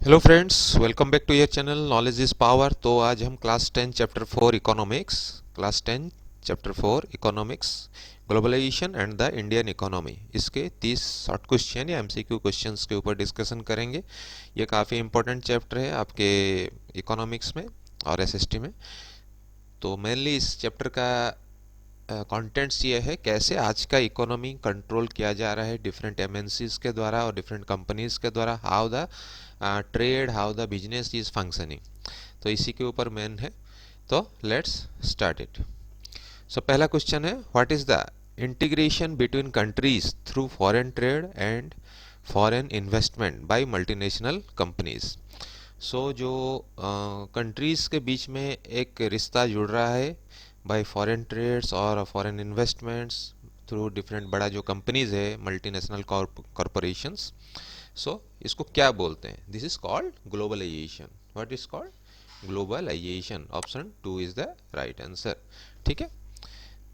Hello friends, welcome back to your channel knowledge is power. तो आज हम class 10 chapter 4 economics class 10 chapter 4 economics globalisation and the Indian economy, इसके 30 short question या MCQ questions के ऊपर discussion करेंगे। ये काफ़ी इंपॉर्टेंट चैप्टर है आपके इकोनॉमिक्स में और एसएसटी में। तो मेनली इस चैप्टर का कंटेंट्स ये है कैसे आज का इकोनॉमी कंट्रोल किया जा रहा है डिफरेंट एमएनसीज के द्वारा और डिफरेंट कंपनीज के द्वारा, how the trade, how the business is functioning. तो इसी के ऊपर मेन है। तो लेट्स स्टार्ट इट। सो पहला क्वेश्चन है, what is the integration between countries through foreign trade and foreign investment by multinational companies. So जो कंट्रीज के बीच में एक रिश्ता जुड़ रहा है बाय फॉरेन ट्रेड्स और फॉरेन इन्वेस्टमेंट्स थ्रू डिफरेंट बड़ा जो कंपनीज है मल्टीनेशनल कॉरपोरेशंस। सो इसको क्या बोलते हैं? This is called globalisation. What is called? Globalisation. Option 2 is the right answer. ठीक है,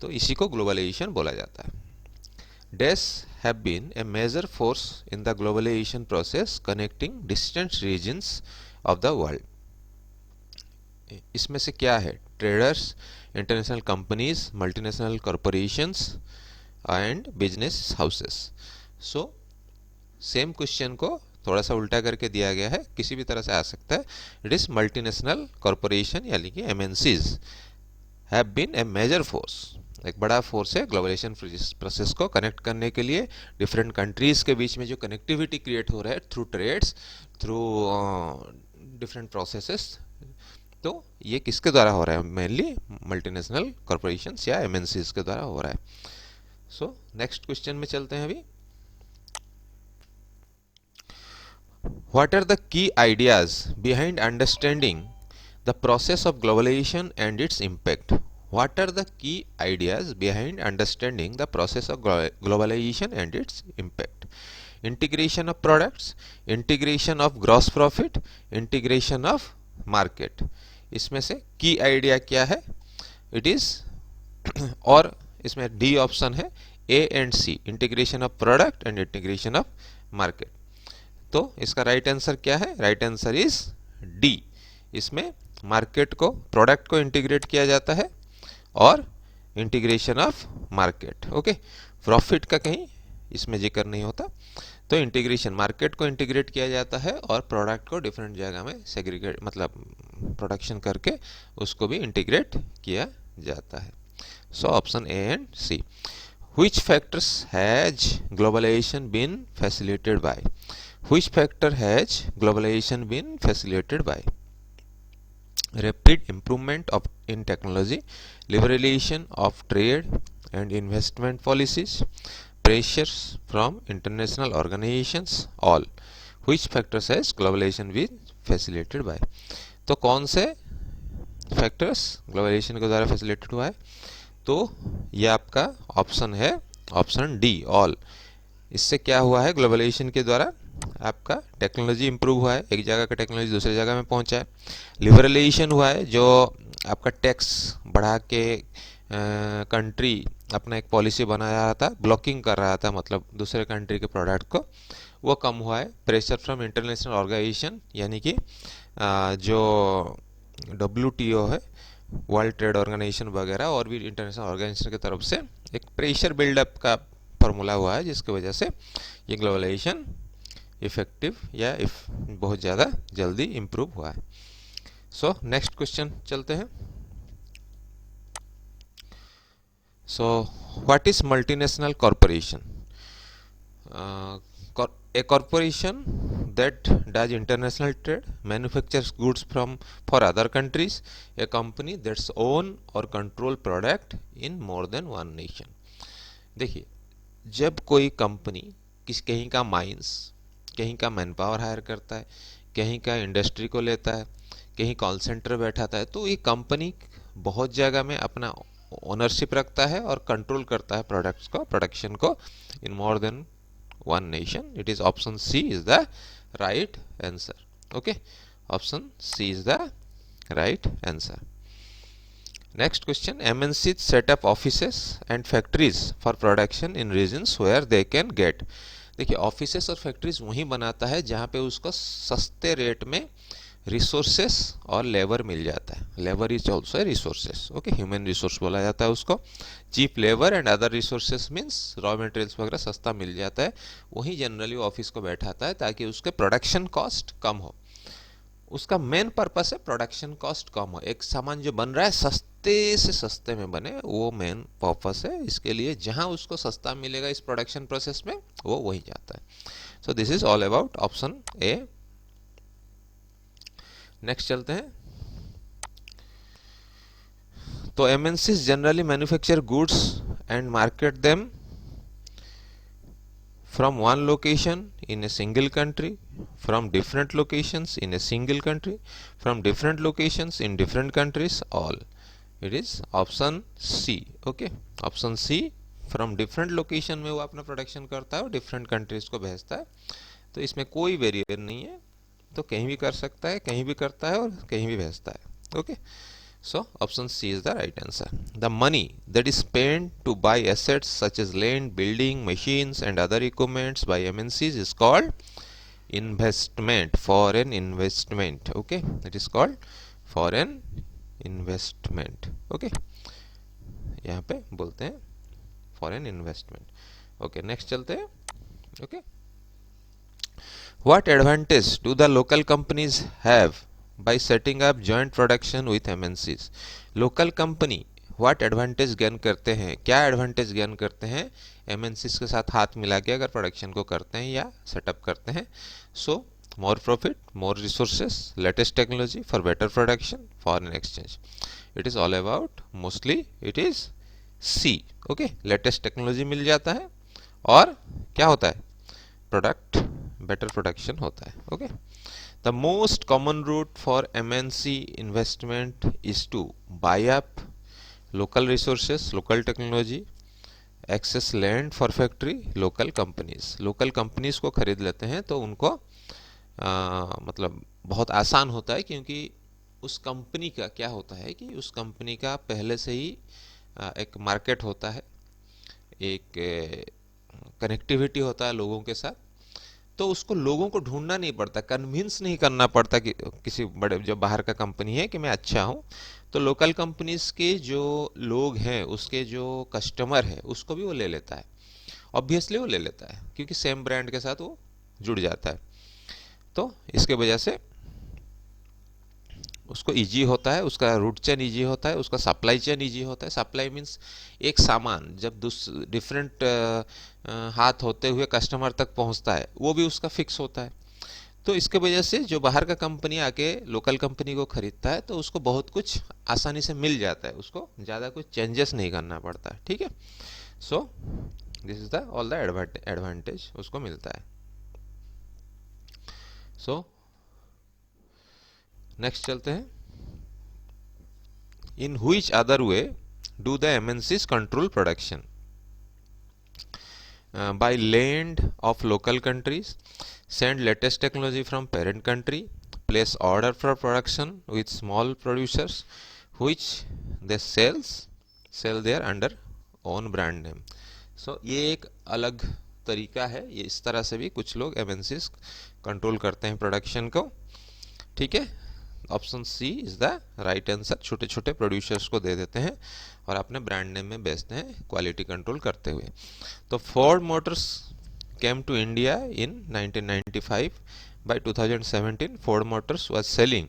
तो इसी को ग्लोबलाइजेशन बोला जाता है। Dash have been a major force in the globalization process connecting distant regions of the world। इसमें से क्या है? Traders, international companies, multinational corporations and business houses. So same question को थोड़ा सा उल्टा करके दिया गया है, किसी भी तरह से आ सकता है। इट इज मल्टीनेशनल कॉरपोरेशन यानी कि MNCs have been a major force, एक बड़ा फोर्स है ग्लोबलाइजेशन प्रोसेस को कनेक्ट करने के लिए। डिफरेंट कंट्रीज के बीच में जो कनेक्टिविटी क्रिएट हो रहा है through trades, through different processes, तो ये किसके द्वारा हो रहा है? मेनली मल्टीनेशनल कॉरपोरेशंस या एमएनसीज के द्वारा हो रहा है। सो नेक्स्ट क्वेश्चन में चलते हैं अभी। What are the key ideas behind understanding the process of globalization and its impact? What are the key ideas behind understanding the process of globalization and its impact? Integration of products, integration of gross profit, integration of market। इसमें से की idea क्या है? It is और इसमें D option है, A and C, integration of product and integration of market. तो इसका राइट आंसर क्या है? Right answer is D. इसमें मार्केट को, प्रोडक्ट को इंटीग्रेट किया जाता है और integration of market. Okay, profit का कहीं इसमें जिक्र नहीं होता। तो इंटीग्रेशन, मार्केट को इंटीग्रेट किया जाता है और प्रोडक्ट को डिफरेंट जगह में सेग्रीगेट मतलब प्रोडक्शन करके उसको भी इंटीग्रेट किया जाता है। So option A and C. Which factors has globalization been facilitated by? Which factor has globalization been facilitated by? Rapid improvement of in technology, liberalization of trade and investment policies, pressures from international organizations, all। Which factors has globalization been facilitated by? तो कौन से factors globalisation के द्वारा facilitate हुआ है? तो ये आपका ऑप्शन है, ऑप्शन डी, ऑल। इससे क्या हुआ है? ग्लोबलाइजेशन के द्वारा आपका टेक्नोलॉजी इंप्रूव हुआ है, एक जगह का टेक्नोलॉजी दूसरी जगह में पहुंचा है। लिबरलाइजेशन हुआ है, जो आपका टैक्स बढ़ा के कंट्री अपना एक पॉलिसी बना रहा था, ब्लॉकिंग कर रहा था मतलब दूसरे कंट्री के प्रोडक्ट को, वो कम हुआ है। प्रेशर फ्रॉम इंटरनेशनल ऑर्गेनाइजेशन यानी कि जो WTO है, वर्ल्ड ट्रेड ऑर्गेनाइजेशन वगैरह, और भी इंटरनेशनल ऑर्गेनाइजेशन की तरफ से एक प्रेशर बिल्डअप का फॉर्मूला हुआ है, जिसकी वजह से ये ग्लोबलाइजेशन इफेक्टिव या बहुत ज़्यादा जल्दी इम्प्रूव हुआ है। सो नेक्स्ट क्वेश्चन चलते हैं। So what is multinational corporation? A corporation that does international trade, manufactures goods for other countries, a company that's own or control product in more than one nation। देखिए, जब कोई company कहीं का mines, कहीं का man power higher करता है, कहीं का इंडस्ट्री को लेता है, कहीं कॉल सेंटर बैठाता है, तो ये कंपनी बहुत जगह में अपना ओनरशिप रखता है और कंट्रोल करता है प्रोडक्ट्स को, प्रोडक्शन को, in more than one nation। It is option C is the right answer। Okay, option C is the right answer। Next question, MNCs set up offices and factories for production in regions where they can get देखिए offices और factories वहीं बनाता है जहाँ पे उसको सस्ते rate में रिसोर्सेस और लेबर मिल जाता है। Labour is also resources, okay, human resource बोला जाता है उसको। Cheap labour and other resources means raw materials वगैरह सस्ता मिल जाता है, वहीं जनरली ऑफिस को बैठाता है ताकि उसके प्रोडक्शन कॉस्ट कम हो। उसका मेन पर्पस है प्रोडक्शन कॉस्ट कम हो, एक सामान जो बन रहा है सस्ते से सस्ते में बने, वो मेन पर्पस है। इसके लिए जहां उसको सस्ता मिलेगा इस प्रोडक्शन प्रोसेस में, वो वहीं जाता है। So this is all about option A. Next चलते हैं। तो MNCs generally manufacture goods and market them from one location in a single country, from different locations in a single country, from different locations in different countries, all. It is option C. Okay, option C, from different location में वो अपना production करता है और different countries को भेजता है। तो इसमें कोई वेरिएबल नहीं है, तो कहीं भी कर सकता है, कहीं भी करता है और कहीं भी भेजता है। Okay, so option C is the right answer. The money that is spent to buy assets such as land, building, machines and other equipments by MNCs is called investment, foreign investment. Okay, it is called foreign investment. Okay, यहाँ पे बोलते हैं foreign investment. Okay, next चलते हैं। Okay, what advantage do the local companies have by setting up joint production with MNCs? Local company what advantage gain करते हैं, क्या advantage gain करते हैं MNCs के साथ हाथ मिला के अगर प्रोडक्शन को करते हैं या सेटअप करते हैं? So more profit, more resources, latest technology for better production, foreign exchange. It is all about, mostly it is see. Okay, latest technology मिल जाता है और क्या होता है, प्रोडक्ट बेटर प्रोडक्शन होता है। Okay, the most common route for MNC investment is to buy up local resources, local technology, access land for factory, local companies. local companies को खरीद लेते हैं तो उनको मतलब बहुत आसान होता है, क्योंकि उस कंपनी का क्या होता है कि उस कंपनी का पहले से ही एक मार्केट होता है, एक कनेक्टिविटी होता है लोगों के साथ, तो उसको लोगों को ढूंढना नहीं पड़ता, कन्विंस नहीं करना पड़ता कि किसी बड़े जो बाहर का कंपनी है कि मैं अच्छा हूँ। तो लोकल कंपनीज के जो लोग हैं, उसके जो कस्टमर है, उसको भी वो ले लेता है, ऑब्वियसली वो ले लेता है क्योंकि सेम ब्रांड के साथ वो जुड़ जाता है। तो इसके वजह से उसको इजी होता है, उसका रूट चेन इजी होता है, उसका सप्लाई चेन इजी होता है। सप्लाई मीन्स एक सामान जब डिफरेंट हाथ होते हुए कस्टमर तक पहुंचता है, वो भी उसका फिक्स होता है। तो इसके वजह से जो बाहर का कंपनी आके लोकल कंपनी को खरीदता है तो उसको बहुत कुछ आसानी से मिल जाता है, उसको ज़्यादा कुछ चेंजेस नहीं करना पड़ता है। ठीक है, so this is the all the advantage उसको मिलता है। सो नेक्स्ट चलते हैं। In which other way do the MNCs control production? by land of local countries, send latest technology from parent country, place order for production with small producers which they sell their under own brand name. So ये एक अलग तरीका है, ये इस तरह से भी कुछ लोग MNCs कंट्रोल करते हैं प्रोडक्शन को। ठीक है, option C is the right answer. छोटे छोटे प्रोड्यूसर्स को दे देते हैं और अपने ब्रांड नेम में बेचते हैं, क्वालिटी कंट्रोल करते हुए। तो Ford Motors came to India in 1995। By 2017 Ford Motors was selling,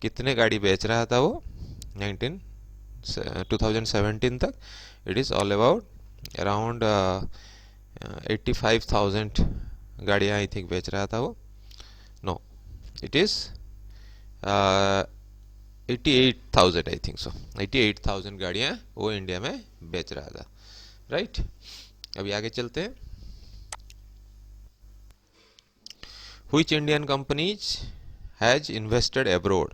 कितने गाड़ी बेच रहा था वो 2017 तक? It is all about around 85,000 गाड़ियाँ आई थिंक बेच रहा था वो। No, it is 88,000 I think so, 88,000 गाड़ियाँ वो इंडिया में बेच रहा था। राइट, अभी आगे चलते हैं। Which Indian companies has invested abroad?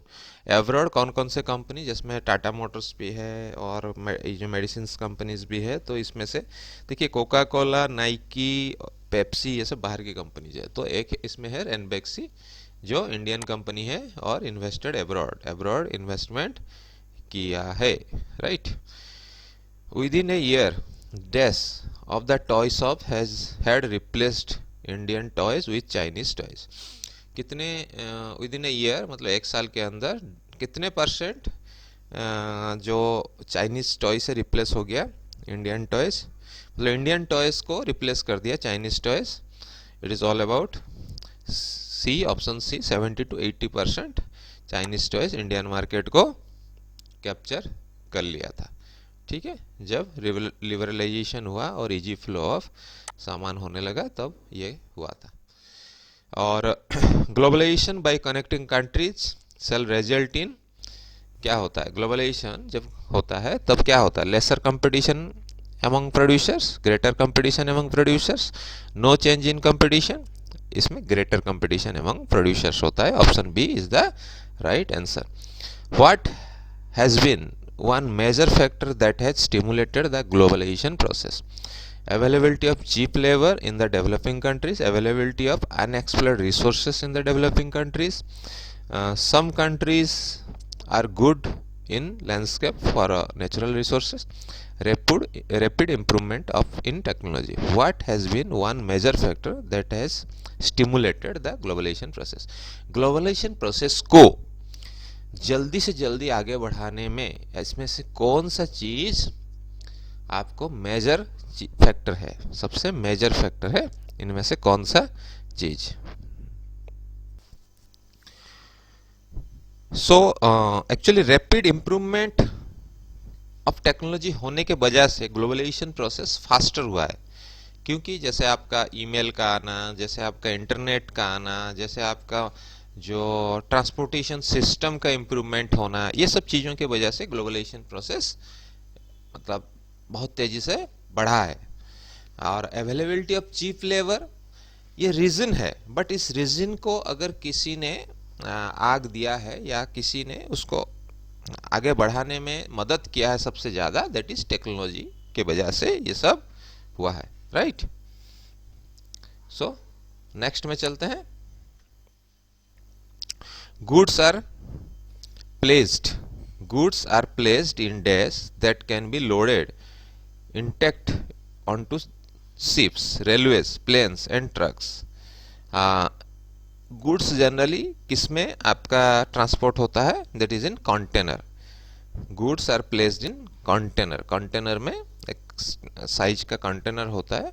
Abroad कौन कौन से कंपनी, जिसमें टाटा मोटर्स भी है और जो मेडिसिन कंपनीज भी है, तो इसमें से देखिए कोका कोला, नाइकी, पेप्सी, ये सब बाहर की कंपनीज है। तो एक इसमें है रेनबेक्सी जो इंडियन कंपनी है और इन्वेस्टेड एब्रॉड इन्वेस्टमेंट किया है। Right, with in a year dash of the toy shop has had replaced Indian toys with Chinese toys. कितने विद इन ए ईयर, मतलब एक साल के अंदर कितने परसेंट जो चाइनीज टॉय से रिप्लेस हो गया इंडियन टॉयज, मतलब इंडियन टॉयज को रिप्लेस कर दिया Chinese toys. It is all about C, option C, 70 to 80% Chinese toys Indian market को कैप्चर कर लिया था। ठीक है, जब लिबरलाइजेशन हुआ और इजी फ्लो ऑफ सामान होने लगा तब ये हुआ था। और globalization by connecting countries sell result in, क्या होता है ग्लोबलाइजेशन जब होता है तब क्या होता है, lesser competition among producers, greater competition among producers, no change in competition, इसमें greater competition among producers होता है। Option B is the right answer. What has been one major factor that has stimulated the globalization process? Availability of cheap labor in the developing countries, availability of unexplored resources in the developing countries. Some countries are good in landscape for natural resources. Rapid improvement of in technology. What has been one major factor that has stimulated the globalization process? Globalization process को जल्दी से जल्दी आगे बढ़ाने में इसमें से कौन सा चीज आपको मेजर फैक्टर है, सबसे मेजर फैक्टर है, इनमें से कौन सा चीज? So actually rapid improvement of technology होने के वजह से ग्लोबलाइजेशन प्रोसेस फास्टर हुआ है। क्योंकि जैसे आपका ईमेल का आना, जैसे आपका इंटरनेट का आना, जैसे आपका जो ट्रांसपोर्टेशन सिस्टम का इम्प्रूवमेंट होना, ये सब चीज़ों की वजह से ग्लोबलाइजेशन प्रोसेस मतलब बहुत तेज़ी से बढ़ा है। और अवेलेबिलिटी ऑफ चीप लेबर ये रीज़न है, बट इस रीज़न को अगर किसी ने आग दिया है या किसी ने उसको आगे बढ़ाने में मदद किया है सबसे ज़्यादा, दैट इज टेक्नोलॉजी के वजह से ये सब हुआ है, राइट। सो नेक्स्ट में चलते हैं। Goods are placed in days that can be loaded intact onto ships, railways, planes and trucks. Goods generally किसमें आपका ट्रांसपोर्ट होता है, that is in container. Goods are placed in container. Container में एक size का कंटेनर होता है,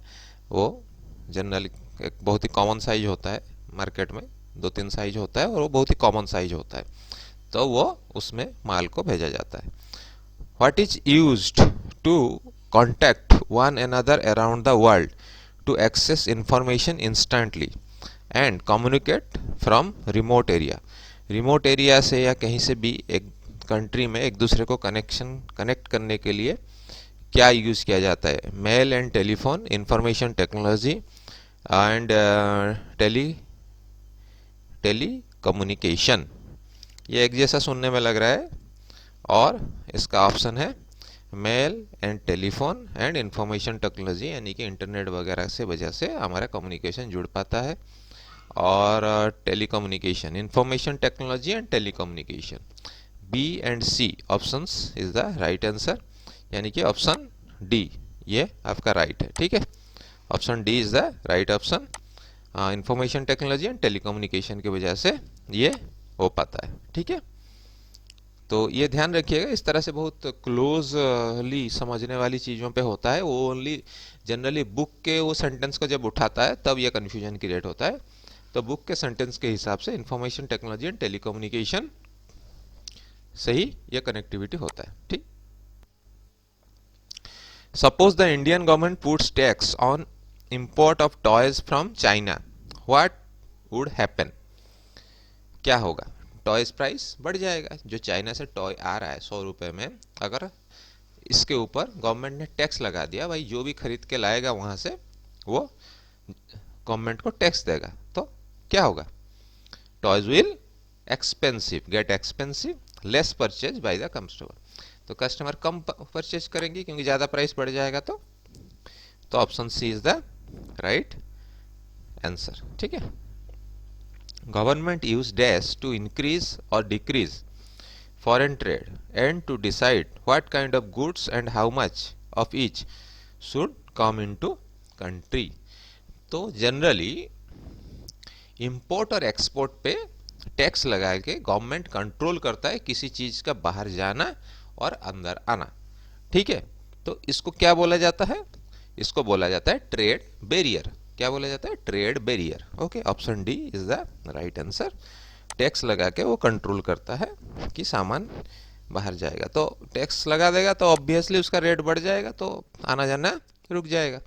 वो जनरली एक बहुत ही कॉमन साइज होता है, मार्केट में 2-3 साइज होता है और वो बहुत ही कॉमन साइज होता है, तो वो उसमें माल को भेजा जाता है। What is used to contact one another around the world to access information instantly and communicate from remote area. Remote area से या कहीं से भी एक कंट्री में एक दूसरे को कनेक्ट करने के लिए क्या यूज़ किया जाता है? Mail and telephone, information technology and telecommunication. ये एक जैसा सुनने में लग रहा है और इसका ऑप्शन है mail and telephone and information technology, यानी कि इंटरनेट वगैरह से वजह से हमारा कम्युनिकेशन जुड़ पाता है। और telecommunication, information technology and telecommunication. B and C options is the right answer, यानी कि ऑप्शन डी ये आपका राइट है। ठीक है, option D is the right option. Information technology and telecommunication की वजह से ये हो पाता है। ठीक है, तो ये ध्यान रखिएगा, इस तरह से बहुत क्लोजली समझने वाली चीज़ों पे होता है। वो ओनली जनरली बुक के वो सेंटेंस को जब उठाता है तब ये कन्फ्यूजन क्रिएट होता है। तो बुक के सेंटेंस के हिसाब से इंफॉर्मेशन टेक्नोलॉजी एंड टेलीकम्युनिकेशन सही ये कनेक्टिविटी होता है। ठीक, suppose the Indian government puts tax on import of toys from China, what would happen? क्या होगा? टॉयज प्राइस बढ़ जाएगा। जो चाइना से टॉय आ रहा है 100 रुपये में, अगर इसके ऊपर गवर्नमेंट ने टैक्स लगा दिया, भाई जो भी खरीद के लाएगा वहां से वो गवर्नमेंट को टैक्स देगा, तो क्या होगा? Toys will expensive, get expensive, less purchase by the customer. तो कस्टमर कम परचेज करेंगे क्योंकि ज़्यादा प्राइस बढ़ जाएगा। तो option C is the right answer. ठीक है, government use dash to increase और decrease foreign trade and to decide what kind of goods and how much of each should come into country. तो generally import और export पे tax लगा के government control करता है किसी चीज का बाहर जाना और अंदर आना। ठीक है, तो इसको क्या बोला जाता है? इसको बोला जाता है ट्रेड बैरियर। क्या बोला जाता है? Trade barrier. Okay, option D is the right answer. Tax लगा के वो कंट्रोल करता है कि सामान बाहर जाएगा, तो टैक्स लगा देगा तो ऑब्वियसली उसका रेट बढ़ जाएगा, तो आना जाना रुक जाएगा।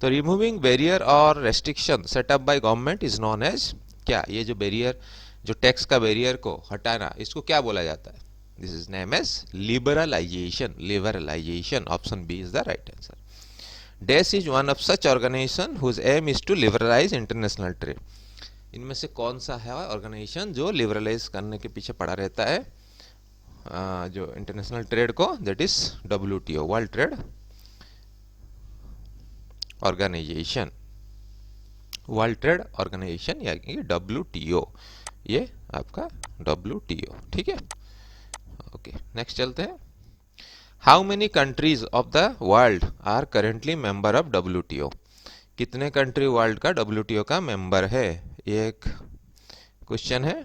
तो रिमूविंग बैरियर और restriction set up by government is known as क्या? ये जो बैरियर, जो टैक्स का बैरियर को हटाना, इसको क्या बोला जाता है? This is name as liberalization. Liberalization, option B is the right answer. Dash is one of such organization whose aim is to liberalize international trade. इनमें से कौन सा है ऑर्गेनाइजेशन जो लिबरलाइज करने के पीछे पड़ा रहता है जो इंटरनेशनल ट्रेड को? That is WTO, world trade organization. World trade organization यानी WTO, ये आपका WTO। ठीक है, ओके नेक्स्ट चलते हैं। How many countries of the world are currently member of WTO? कितने कंट्री वर्ल्ड का WTO का मेंबर है? ये एक क्वेश्चन है।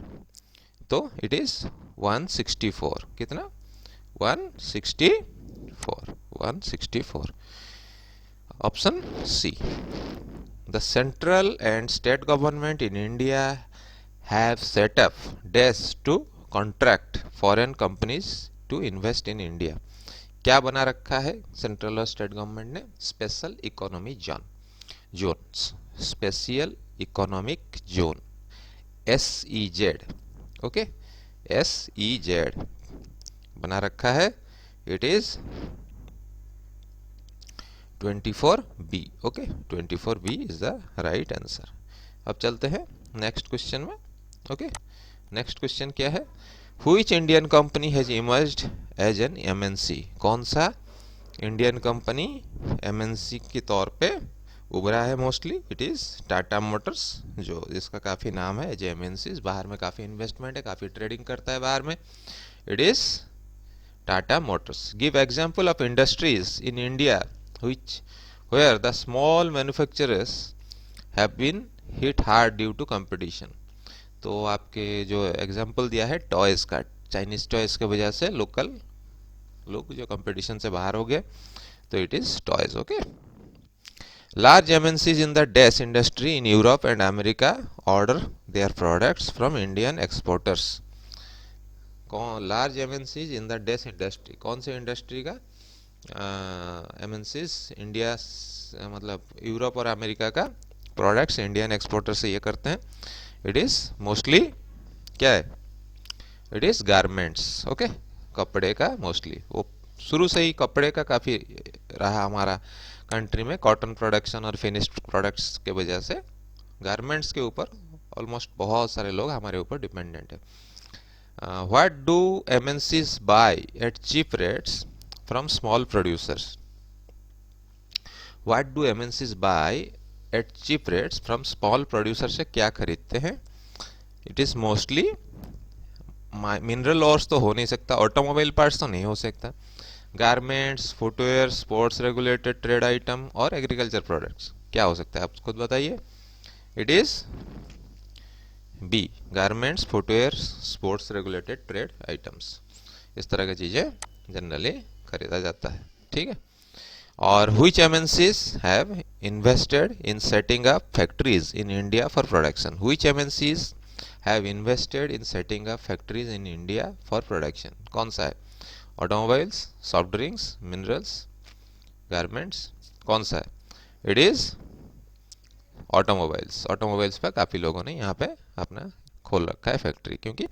तो इट इज 164। कितना? 164। 164, option C. The central and state government in India have set up dash to contract foreign companies to invest in India. क्या बना रखा है सेंट्रल और स्टेट गवर्नमेंट ने? Special economy zones, special economic zone, SEZ। Okay, SEZ बना रखा है। It is 24B। Okay, 24B is the right answer. अब चलते हैं नेक्स्ट क्वेश्चन में। ओके, नेक्स्ट क्वेश्चन क्या है? Which Indian company has emerged as an MNC? कौन सा इंडियन कंपनी MNC के तौर पे उभरा है mostly? It is Tata Motors, जो जिसका काफ़ी नाम है एज MNC। बाहर में काफ़ी इन्वेस्टमेंट है, काफ़ी ट्रेडिंग करता है बाहर में। It is Tata Motors. Give example of industries in India which where the small manufacturers have been hit hard due to competition। तो आपके जो एग्जांपल दिया है टॉयज का, चाइनीज टॉयज के वजह से लोकल लोग जो कंपटीशन से बाहर हो गए, तो it is toys. Okay, large MNCs in the dash industry in Europe and America order their products from Indian exporters। कौन? Large MNCs in the dash industry, कौन से इंडस्ट्री का? MNCs इंडिया मतलब यूरोप और अमेरिका का products Indian exporter से ये करते हैं। इट इज मोस्टली क्या है? It is garments. ओके, कपड़े का मोस्टली, वो शुरू से ही कपड़े का काफ़ी रहा हमारा कंट्री में, कॉटन प्रोडक्शन और फिनिश्ड प्रोडक्ट्स के वजह से गारमेंट्स के ऊपर ऑलमोस्ट बहुत सारे लोग हमारे ऊपर डिपेंडेंट है। What do MNCs buy at cheap rates from small producers? What do MNCs buy at cheap rates from small producers? से क्या खरीदते हैं? It is mostly मिनरल ऑर्स तो हो नहीं सकता, ऑटोमोबाइल पार्ट्स तो नहीं हो सकता, garments, footwear, sports regulated trade item और एग्रीकल्चर प्रोडक्ट्स। क्या हो सकता है आप खुद बताइए? It is B, garments, footwear, sports regulated trade items. इस तरह की चीज़ें जनरली खरीदा जाता है। ठीक है, और which MNCs have invested in setting up factories in India for production? Which MNCs have invested in setting up factories in India for production? कौन सा है? Automobiles, soft drinks, minerals, garments, कौन सा है? It is automobiles. ऑटोमोबाइल्स पे काफ़ी लोगों ने यहाँ पे अपना खोल रखा है फैक्ट्री, क्योंकि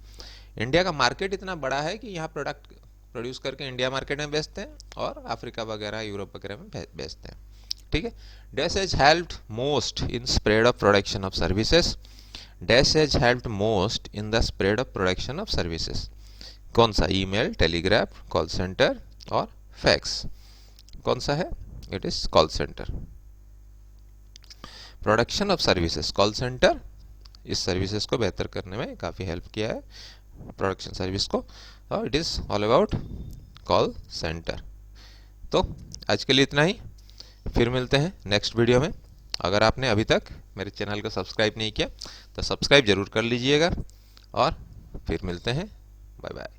इंडिया का मार्केट इतना बड़ा है कि यहाँ प्रोडक्ट प्रोड्यूस करके इंडिया मार्केट में बेचते हैं और अफ्रीका वगैरह, यूरोप वगैरह में बेचते हैं। ठीक है, dash has helped most in spread of production of services. Dash has helped most in the spread of production of services. कौन सा? ईमेल, टेलीग्राफ, कॉल सेंटर और फैक्स। कौन सा है? It is call centre. Production of services, call centre इस services को बेहतर करने में काफ़ी हेल्प किया है, प्रोडक्शन सर्विस को, और it is all about call centre. तो आज के लिए इतना ही, फिर मिलते हैं नेक्स्ट वीडियो में। अगर आपने अभी तक मेरे चैनल को सब्सक्राइब नहीं किया तो सब्सक्राइब ज़रूर कर लीजिएगा और फिर मिलते हैं। Bye bye.